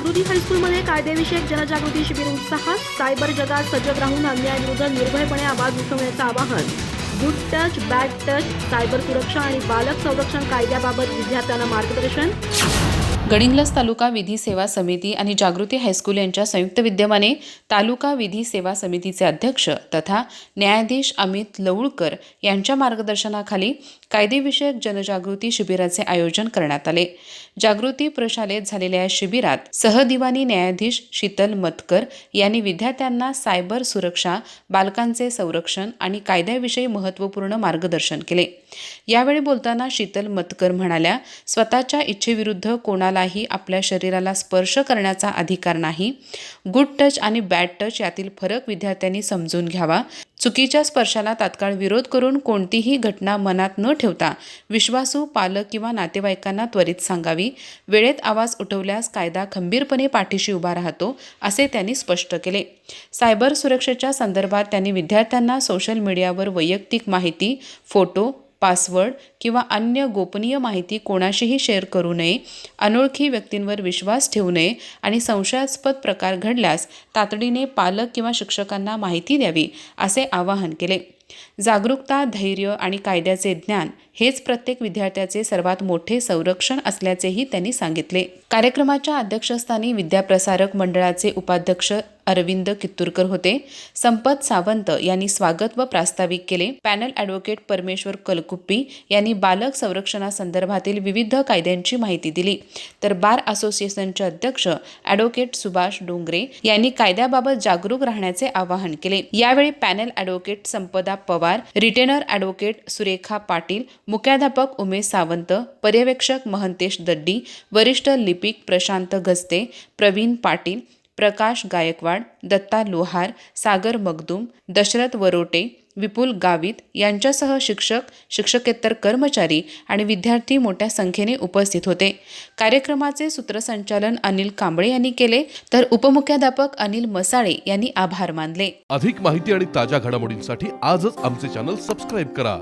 जागृती हायस्कूलमध्ये कायदेविषयक जनजागृती शिबिर उत्साहात. सायबर जगात सजग राहून अन्यायाविरुद्ध निर्भयपणे आवाज उठवण्याचं आवाहन. Good touch, bad touch, cyber सुरक्षा आणि बालक संरक्षण कायद्याबाबत विद्यार्थ्यांना मार्गदर्शन. गडिंग्लज तालुका विधी सेवा समिती आणि जागृती हायस्कूल यांच्या संयुक्त विद्यमाने तालुका विधी सेवा समितीचे अध्यक्ष तथा न्यायाधीश अमित लवळकर यांच्या मार्गदर्शनाखाली कायदेविषयक जनजागृती शिबिराचे आयोजन करण्यात आले. जागृती प्रशालेत झालेल्या या शिबिरात सहदिवानी न्यायाधीश शीतल मतकर यांनी विद्यार्थ्यांना सायबर सुरक्षा, बालकांचे संरक्षण आणि कायद्याविषयी महत्त्वपूर्ण मार्गदर्शन केले. यावेळी बोलताना शीतल मतकर म्हणाल्या, स्वतःच्या इच्छेविरुद्ध कोणालाही आपल्या शरीराला स्पर्श करण्याचा अधिकार नाही. गुड टच आणि बॅड टच यातील फरक विद्यार्थ्यांनी समजून घ्यावा. चुकीच्या स्पर्शाला तात्काळ विरोध करून कोणतीही घटना मनात न ठेवता विश्वासू पालक किंवा नातेवाईकांना त्वरित सांगावी. वेळेत आवाज उठवल्यास कायदा खंबीरपणे पाठीशी उभा राहतो, असे त्यांनी स्पष्ट केले. सायबर सुरक्षेच्या संदर्भात त्यांनी विद्यार्थ्यांना सोशल मीडियावर वैयक्तिक माहिती, फोटो, पासवर्ड किंवा अन्य गोपनीय माहिती कोणाशीही शेअर करू नये, अनोळखी व्यक्तींवर विश्वास ठेवू नये आणि संशयास्पद प्रकार घडल्यास तातडीने पालक किंवा शिक्षकांना माहिती द्यावी, असे आवाहन केले. जागरूकता, धैर्य आणि कायद्याचे ज्ञान हेच प्रत्येक विद्यार्थ्याचे सर्वात मोठे संरक्षण असल्याचेही त्यांनी सांगितले. कार्यक्रमाच्या अध्यक्षस्थानी विद्याप्रसारक मंडळाचे उपाध्यक्ष अरविंद कित्तूरकर होते. संपत सावंत यांनी स्वागत व प्रास्ताविक केले. पॅनल ॲडव्होकेट परमेश्वर कलकुप्पी यांनी बालक संरक्षणासंदर्भातील विविध कायद्यांची माहिती दिली. तर बार असोसिएशनचे अध्यक्ष ॲडव्होकेट सुभाष डोंगरे यांनी कायद्याबाबत जागरूक राहण्याचे आवाहन केले. यावेळी पॅनल ॲडव्होकेट संपदा पवार, रिटेनर ॲडव्होकेट सुरेखा पाटील, मुख्याध्यापक उमेश सावंत, पर्यवेक्षक महंतेश दड्डी, वरिष्ठ लिपिक प्रशांत गस्ते, प्रवीण पाटील, प्रकाश गायकवाड, दत्ता लोहार, सागर मगदूम, दशरथ वरोटे, विपुल गावित यांच्यासह शिक्षक, शिक्षकेतर कर्मचारी आणि विद्यार्थी मोठ्या संख्येने उपस्थित होते. कार्यक्रमाचे सूत्रसंचालन अनिल कांबळे यांनी केले, तर उपमुख्याध्यापक अनिल मसाळे यांनी आभार मानले. अधिक माहिती आणि ताज्या घडामोडींसाठी आजच आमचे चॅनल सबस्क्राईब करा.